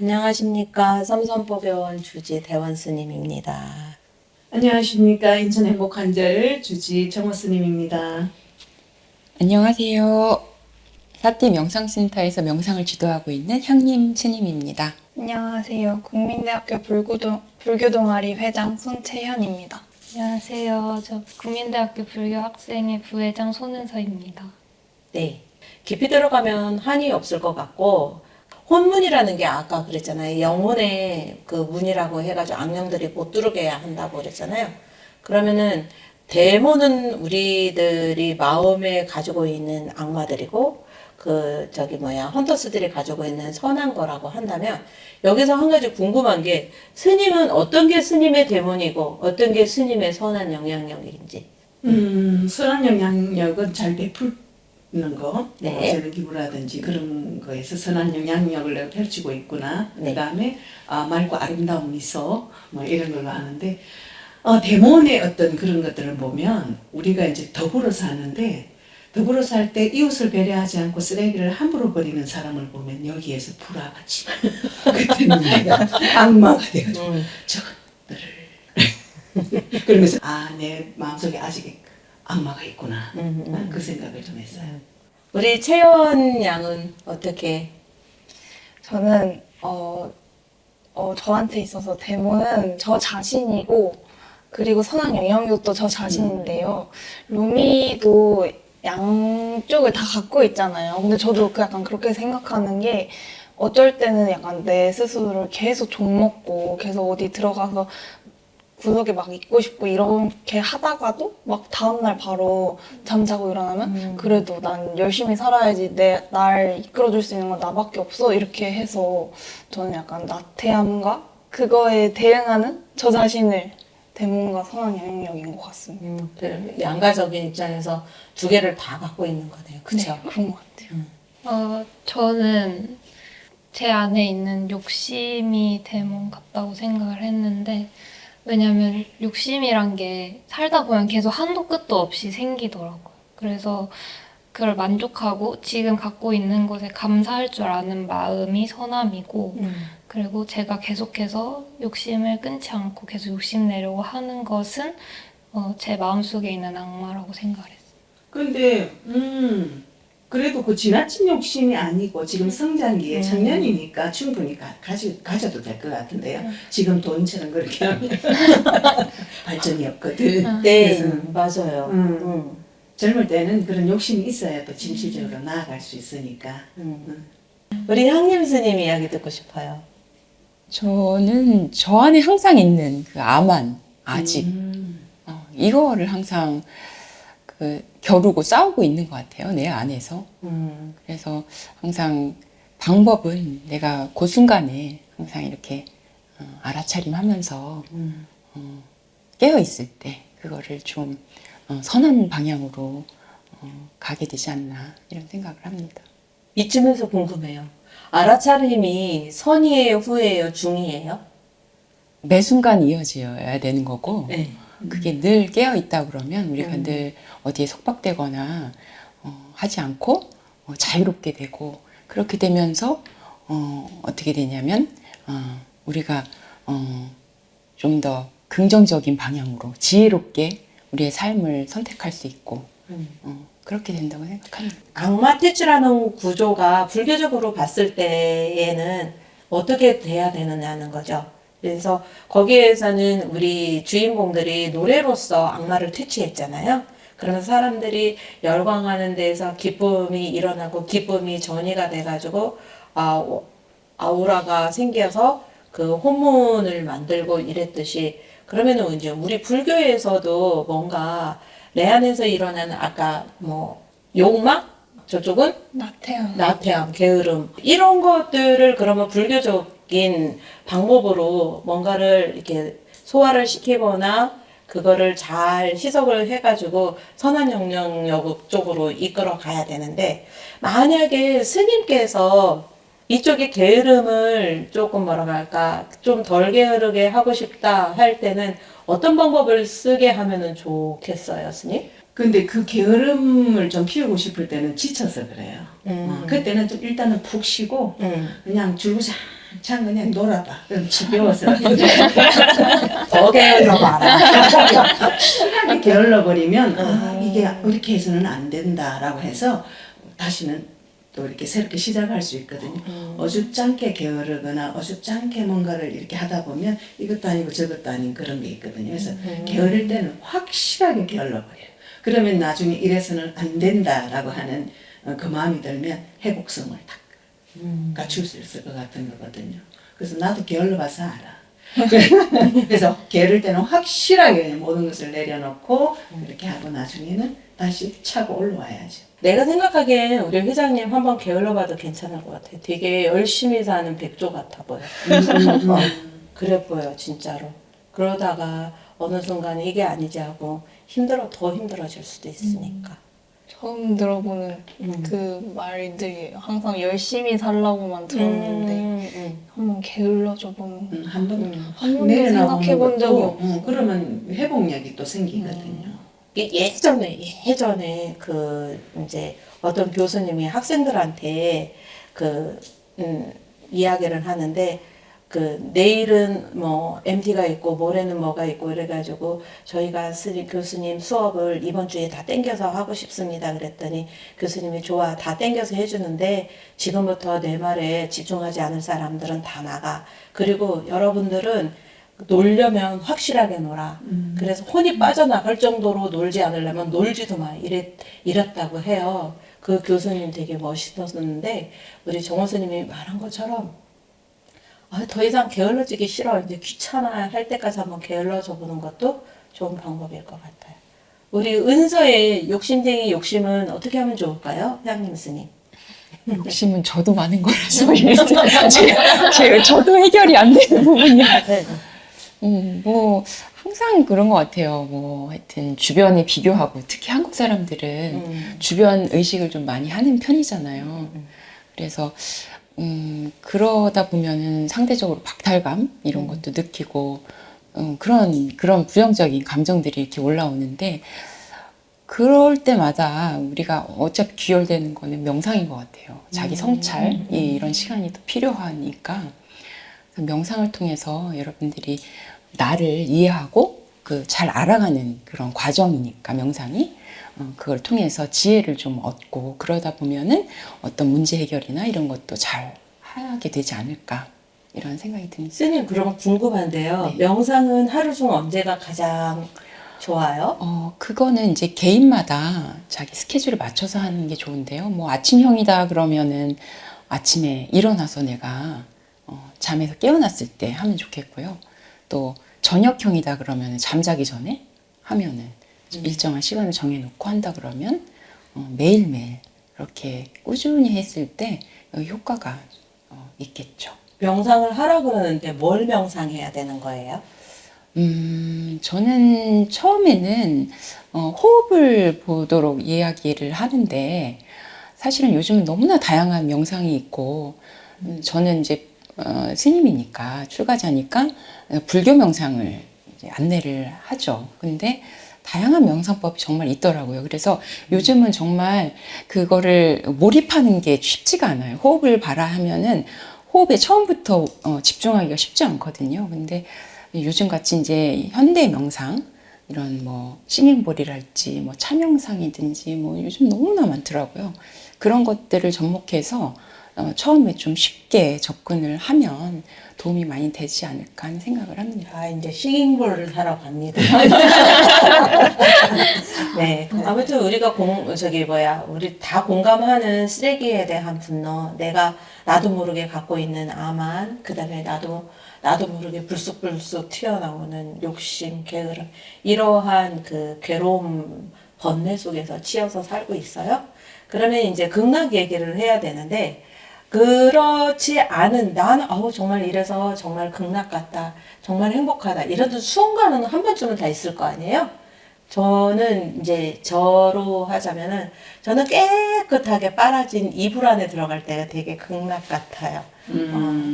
안녕하십니까. 삼선법요원 주지 대원 스님입니다. 안녕하십니까. 인천 행복한절 주지 정호 스님입니다. 안녕하세요. 사띠 명상센터에서 명상을 지도하고 있는 향림 스님입니다. 안녕하세요. 국민대학교 불교동아리 회장 손채현입니다. 안녕하세요. 저 국민대학교 불교학생회 부회장 손은서입니다. 네. 깊이 들어가면 한이 없을 것 같고, 혼문이라는 게 아까 그랬잖아요. 영혼의 그 문이라고 해가지고 악령들이 못 들어오게 한다고 그랬잖아요. 그러면은 데모는 우리들이 마음에 가지고 있는 악마들이고, 헌터스들이 가지고 있는 선한 거라고 한다면, 여기서 한 가지 궁금한 게, 스님은 어떤 게 스님의 데몬이고, 어떤 게 스님의 선한 영향력인지. 선한 영향력은 잘 베풀는 거, 네. 재능 기부라든지 그런 거에서 선한 영향력을 내가 펼치고 있구나. 네. 그다음에 맑고 아름다운 미소 뭐 이런 걸로 하는데 데몬의 어떤 그런 것들을 보면 우리가 이제 더불어 사는데 더불어 살 때 이웃을 배려하지 않고 쓰레기를 함부로 버리는 사람을 보면 여기에서 불화같이 그때는 내가 악마가 돼가지고 저것들을 그러면서 내 마음속에 아직 악마가 있구나. 그 생각을 좀 했어요. 우리 채연 양은 어떻게? 저는 저한테 있어서 데모는 저 자신이고 그리고 선한 영향력도 저 자신인데요. 루미도 양쪽을 다 갖고 있잖아요. 근데 저도 약간 그렇게 생각하는 게 어쩔 때는 약간 내 스스로를 계속 좀먹고 계속 어디 들어가서 구석에 막 있고 싶고 이렇게 하다가도 막 다음날 바로 잠자고 일어나면 그래도 난 열심히 살아야지 날 이끌어줄 수 있는 건 나밖에 없어 이렇게 해서 저는 약간 나태함과 그거에 대응하는 저 자신을 데몬과 선한 영향력인 것 같습니다. 양가적인 입장에서 두 개를 다 갖고 있는 거네요. 그렇죠? 네, 그런 것 같아요. 저는 제 안에 있는 욕심이 데몬 같다고 생각을 했는데, 왜냐면 욕심이란 게 살다 보면 계속 한도 끝도 없이 생기더라고요. 그래서 그걸 만족하고 지금 갖고 있는 것에 감사할 줄 아는 마음이 선함이고, 그리고 제가 계속해서 욕심을 끊지 않고 계속 욕심내려고 하는 것은 제 마음속에 있는 악마라고 생각을 했어요. 근데 그래도 그 지나친 욕심이 아니고 지금 성장기에 청년이니까 충분히 가져도 될 것 같은데요. 지금 돈처럼 그렇게 하면 발전이 없거든. 네, 그래서 맞아요. 젊을 때는 그런 욕심이 있어야 또 진실적으로 나아갈 수 있으니까. 우리 향림 스님 이야기 듣고 싶어요. 저는 저 안에 항상 있는 그 아만, 아직, 이거를 항상 겨루고 싸우고 있는 것 같아요. 내 안에서. 그래서 항상 방법은 내가 그 순간에 항상 이렇게 알아차림하면서 깨어있을 때 그거를 좀 선한 방향으로 가게 되지 않나 이런 생각을 합니다. 이쯤에서 궁금해요. 알아차림이 선이에요, 후예요, 중이에요? 매 순간 이어져야 되는 거고 네. 그게 늘 깨어있다 그러면 우리가 늘 어디에 속박되거나 하지 않고 자유롭게 되고 그렇게 되면서 어떻게 되냐면 우리가 좀 더 긍정적인 방향으로 지혜롭게 우리의 삶을 선택할 수 있고 그렇게 된다고 생각합니다. 악마 퇴치라는 구조가 불교적으로 봤을 때에는 어떻게 돼야 되느냐는 거죠. 그래서 거기에서는 우리 주인공들이 노래로서 악마를 퇴치했잖아요. 그러면서 사람들이 열광하는 데에서 기쁨이 일어나고 기쁨이 전이가 돼가지고 아우라가 생겨서 그 혼문을 만들고 이랬듯이 그러면은 이제 우리 불교에서도 뭔가 내 안에서 일어나는 아까 욕망? 저쪽은 나태함, 게으름 이런 것들을 그러면 불교적인 방법으로 뭔가를 이렇게 소화를 시키거나 그거를 잘 희석을 해가지고 선한 영향력 쪽으로 이끌어 가야 되는데 만약에 스님께서 이쪽에 게으름을 조금 좀 덜 게으르게 하고 싶다 할 때는 어떤 방법을 쓰게 하면은 좋겠어요, 스님? 근데 그 게으름을 좀 피우고 싶을 때는 지쳐서 그래요. 그때는 좀 일단은 푹 쉬고 그냥 줄구장창 한참 그냥 놀아봐. 그럼 지겨워서 더 게을러봐라. 시간이 게을러 버리면 이게 이렇게 해서는 안 된다라고 해서 다시는 또 이렇게 새롭게 시작할 수 있거든요. 어줍잖게 게으르거나 어줍잖게 뭔가를 이렇게 하다 보면 이것도 아니고 저것도 아닌 그런 게 있거든요. 그래서 게으를 때는 확실하게 게을러 버려요. 그러면 나중에 이래서는 안 된다라고 하는 그 마음이 들면 회복성을 딱 갖출 수 있을 것 같은 거거든요. 그래서 나도 게을러 봐서 알아. 그래서 게으를 때는 확실하게 모든 것을 내려놓고 이렇게 하고 나중에는 다시 차고 올라와야죠. 내가 생각하기엔 우리 회장님 한번 게을러봐도 괜찮을 것 같아. 되게 열심히 사는 백조 같아 보여. 어, 그래 보여 진짜로. 그러다가 어느 순간에 이게 아니지 하고 더 힘들어질 수도 있으니까. 처음 들어보는 그 말들이 항상 열심히 살라고만 들었는데 한번 게을러져 보면 한번 한 번도 생각해 본 적이 없어. 그러면 회복력이 또 생기거든요. 예전에 그 이제 어떤 교수님이 학생들한테 그 이야기를 하는데 그 내일은 뭐 MT가 있고 모레는 뭐가 있고 이래가지고 저희가 교수님 수업을 이번 주에 다 땡겨서 하고 싶습니다. 그랬더니 교수님이 좋아 다 땡겨서 해주는데 지금부터 내 말에 집중하지 않을 사람들은 다 나가. 그리고 여러분들은 놀려면 확실하게 놀아. 그래서 혼이 빠져나갈 정도로 놀지 않으려면 놀지도 마. 이랬다고 해요. 그 교수님 되게 멋있었는데 우리 정원 스님이 말한 것처럼 더 이상 게을러지기 싫어. 이제 귀찮아 할 때까지 한번 게을러져 보는 것도 좋은 방법일 것 같아요. 우리 은서의 욕심쟁이 욕심은 어떻게 하면 좋을까요? 회장님 스님. 욕심은 저도 많은 거라서 저도 해결이 안 되는 부분이라. 뭐 항상 그런 것 같아요. 뭐 하여튼 주변에 비교하고 특히 한국 사람들은 주변 의식을 좀 많이 하는 편이잖아요. 그래서 그러다 보면은 상대적으로 박탈감 이런 것도 느끼고 그런 부정적인 감정들이 이렇게 올라오는데 그럴 때마다 우리가 어차피 귀결되는 거는 명상인 것 같아요. 자기 성찰 이런 시간이 또 필요하니까 명상을 통해서 여러분들이 나를 이해하고 잘 알아가는 그런 과정이니까 명상이 그걸 통해서 지혜를 좀 얻고 그러다 보면은 어떤 문제 해결이나 이런 것도 잘 하게 되지 않을까 이런 생각이 듭니다. 스님 그럼 궁금한데요. 네. 명상은 하루 중 언제가 가장 좋아요? 그거는 이제 개인마다 자기 스케줄에 맞춰서 하는 게 좋은데요. 뭐 아침형이다 그러면은 아침에 일어나서 내가 잠에서 깨어났을 때 하면 좋겠고요. 또 저녁형이다 그러면 잠자기 전에 하면은 일정한 시간을 정해놓고 한다 그러면 매일매일 그렇게 꾸준히 했을 때 효과가 있겠죠. 명상을 하라 그러는데 뭘 명상해야 되는 거예요? 저는 처음에는 호흡을 보도록 이야기를 하는데 사실은 요즘은 너무나 다양한 명상이 있고 저는 이제 스님이니까 출가자니까 불교 명상을 이제 안내를 하죠. 근데 다양한 명상법이 정말 있더라고요. 그래서 요즘은 정말 그거를 몰입하는 게 쉽지가 않아요. 호흡을 봐라 하면은 호흡에 처음부터 집중하기가 쉽지 않거든요. 근데 요즘 같이 이제 현대 명상 이런 뭐 싱잉볼이랄지 뭐 차명상이든지 뭐 요즘 너무나 많더라고요. 그런 것들을 접목해서 처음에 좀 쉽게 접근을 하면 도움이 많이 되지 않을까 하는 생각을 합니다. 이제 싱잉볼을 사러 갑니다. 네. 아무튼 우리가 우리 다 공감하는 쓰레기에 대한 분노, 나도 모르게 갖고 있는 암만, 그 다음에 나도 모르게 불쑥불쑥 튀어나오는 욕심, 게으름, 이러한 그 괴로움, 번뇌 속에서 치여서 살고 있어요. 그러면 이제 극락 얘기를 해야 되는데, 그렇지 않은 정말 이래서 정말 극락 같다, 정말 행복하다 이런 순간은 한 번쯤은 다 있을 거 아니에요. 저는 이제 저로 하자면은 저는 깨끗하게 빨아진 이불 안에 들어갈 때가 되게 극락 같아요.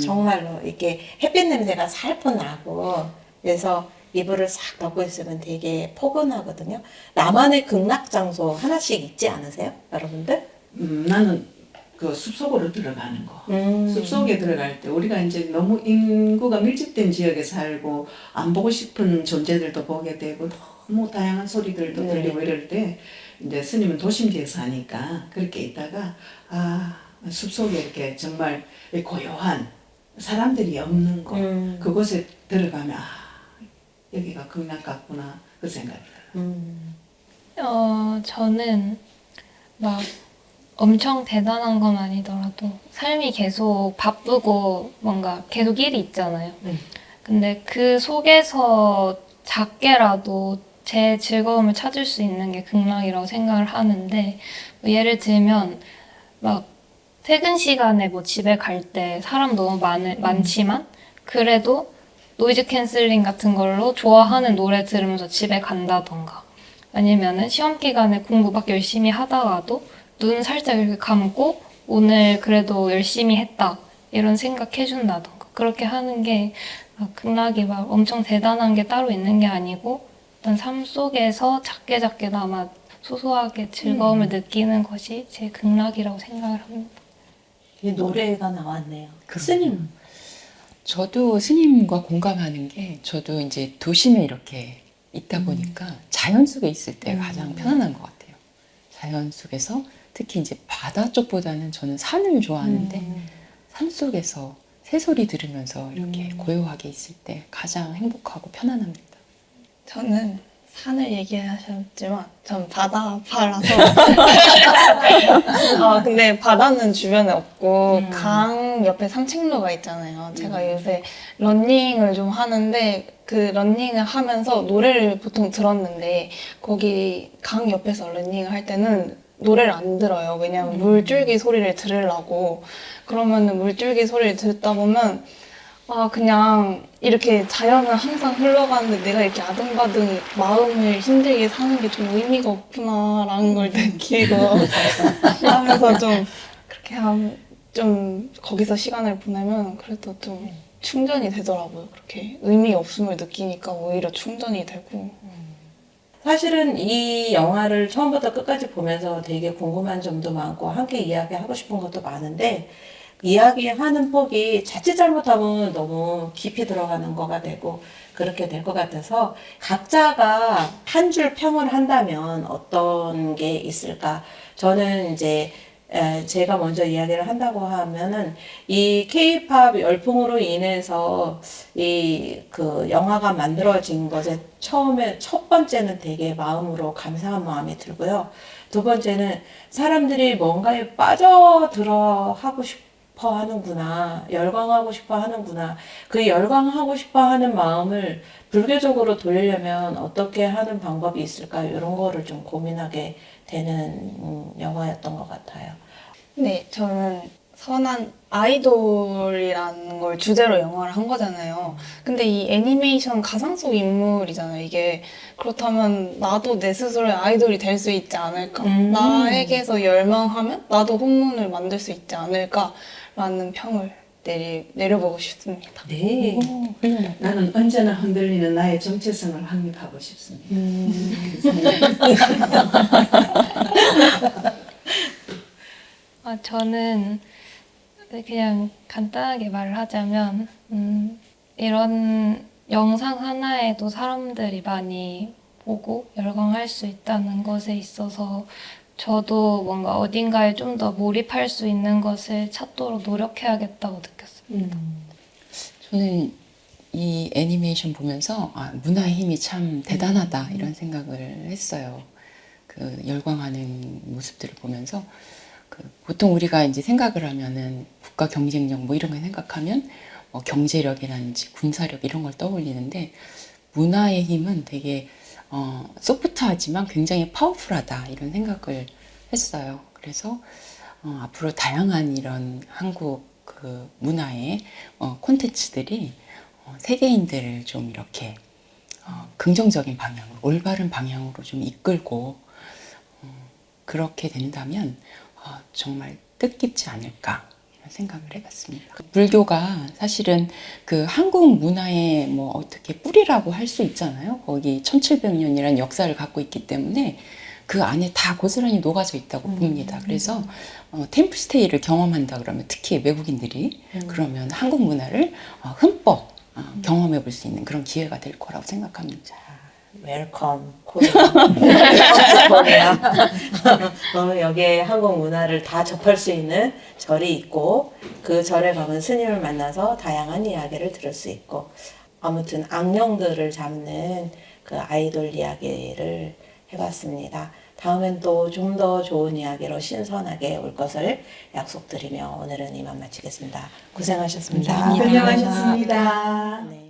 정말로 이렇게 햇빛 냄새가 살포 나고 그래서 이불을 싹 덮고 있으면 되게 포근하거든요. 나만의 극락 장소 하나씩 있지 않으세요, 여러분들? 나는 그 숲속으로 들어가는 거. 음. 숲속에 들어갈 때 우리가 이제 너무 인구가 밀집된 지역에 살고 안 보고 싶은 존재들도 보게 되고 너무 다양한 소리들도 네. 들리고 이럴 때 이제 스님은 도심지에 사니까 그렇게 있다가 숲속에 이렇게 정말 고요한 사람들이 없는 곳 그곳에 들어가면 여기가 극락 같구나 그 생각이 들어요. 저는 막 엄청 대단한 건 아니더라도 삶이 계속 바쁘고 뭔가 계속 일이 있잖아요. 근데 그 속에서 작게라도 제 즐거움을 찾을 수 있는 게 극락이라고 생각을 하는데 뭐 예를 들면 막 퇴근 시간에 뭐 집에 갈 때 사람 너무 많지만 그래도 노이즈 캔슬링 같은 걸로 좋아하는 노래 들으면서 집에 간다던가 아니면은 시험 기간에 공부 막 열심히 하다가도 눈 살짝 이렇게 감고 오늘 그래도 열심히 했다 이런 생각 해준다던가 그렇게 하는 게 극락이 막 엄청 대단한 게 따로 있는 게 아니고 어떤 삶 속에서 작게나마 소소하게 즐거움을 느끼는 것이 제 극락이라고 생각을 합니다. 이 노래가 나왔네요. 그럼요. 스님. 저도 스님과 공감하는 게 저도 이제 도심에 이렇게 있다 보니까 자연 속에 있을 때 가장 편안한 것 같아요. 자연 속에서 특히 이제 바다 쪽보다는 저는 산을 좋아하는데 산 속에서 새소리 들으면서 이렇게 고요하게 있을 때 가장 행복하고 편안합니다. 저는 산을 얘기하셨지만 전 바다파라서 근데 바다는 주변에 없고 강 옆에 산책로가 있잖아요. 제가 요새 러닝을 좀 하는데 그 러닝을 하면서 노래를 보통 들었는데 거기 강 옆에서 러닝을 할 때는 노래를 안 들어요. 왜냐면 물줄기 소리를 들으려고. 그러면은 물줄기 소리를 듣다 보면 그냥 이렇게 자연은 항상 흘러가는데 내가 이렇게 아등바등 마음을 힘들게 사는 게 좀 의미가 없구나라는 걸 느끼고 하면서 좀 그렇게 좀 거기서 시간을 보내면 그래도 좀 충전이 되더라고요. 그렇게 의미 없음을 느끼니까 오히려 충전이 되고. 사실은 이 영화를 처음부터 끝까지 보면서 되게 궁금한 점도 많고 함께 이야기하고 싶은 것도 많은데 이야기하는 폭이 자칫 잘못하면 너무 깊이 들어가는 거가 되고 그렇게 될 것 같아서 각자가 한 줄 평을 한다면 어떤 게 있을까? 저는 이제 제가 먼저 이야기를 한다고 하면은 이 K-팝 열풍으로 인해서 이 그 영화가 만들어진 것에 처음에 첫 번째는 되게 마음으로 감사한 마음이 들고요. 두 번째는 사람들이 뭔가에 빠져들어 하고 싶어 하는구나, 열광하고 싶어 하는구나. 그 열광하고 싶어 하는 마음을 불교적으로 돌리려면 어떻게 하는 방법이 있을까? 이런 거를 좀 고민하게 되는 영화였던 것 같아요. 네, 저는 선한 아이돌이라는 걸 주제로 영화를 한 거잖아요. 근데 이 애니메이션 가상 속 인물이잖아요, 이게. 그렇다면 나도 내 스스로의 아이돌이 될 수 있지 않을까? 나에게서 열망하면 나도 혼문을 만들 수 있지 않을까라는 평을 내려보고 싶습니다. 네. 나는 언제나 흔들리는 나의 정체성을 확립하고 싶습니다. 저는 그냥 간단하게 말을 하자면 이런 영상 하나에도 사람들이 많이 보고 열광할 수 있다는 것에 있어서 저도 뭔가 어딘가에 좀 더 몰입할 수 있는 것을 찾도록 노력해야겠다고 느꼈습니다. 저는 이 애니메이션 보면서 문화의 힘이 참 대단하다 이런 생각을 했어요. 그 열광하는 모습들을 보면서 보통 우리가 이제 생각을 하면은 국가 경쟁력 뭐 이런 거 생각하면 경제력이라든지 군사력 이런 걸 떠올리는데 문화의 힘은 되게 소프트하지만 굉장히 파워풀하다 이런 생각을 했어요. 그래서 앞으로 다양한 이런 한국 그 문화의 콘텐츠들이 세계인들을 좀 이렇게 긍정적인 방향으로 올바른 방향으로 좀 이끌고 그렇게 된다면 정말 뜻깊지 않을까 이런 생각을 해봤습니다. 불교가 사실은 그 한국 문화의 뭐 어떻게 뿌리라고 할 수 있잖아요. 거기 1700년이라는 역사를 갖고 있기 때문에 그 안에 다 고스란히 녹아져 있다고 봅니다. 그래서 템플스테이를 경험한다 그러면 특히 외국인들이 그러면 한국 문화를 흠뻑 경험해 볼 수 있는 그런 기회가 될 거라고 생각합니다. 웰컴 코리아. 웰컴 코리아. 여기에 한국 문화를 다 접할 수 있는 절이 있고 그 절에 가면 스님을 만나서 다양한 이야기를 들을 수 있고 아무튼 악령들을 잡는 그 아이돌 이야기를 해봤습니다. 다음엔 또 좀 더 좋은 이야기로 신선하게 올 것을 약속드리며 오늘은 이만 마치겠습니다. 고생하셨습니다. 안녕하셨습니다. 네.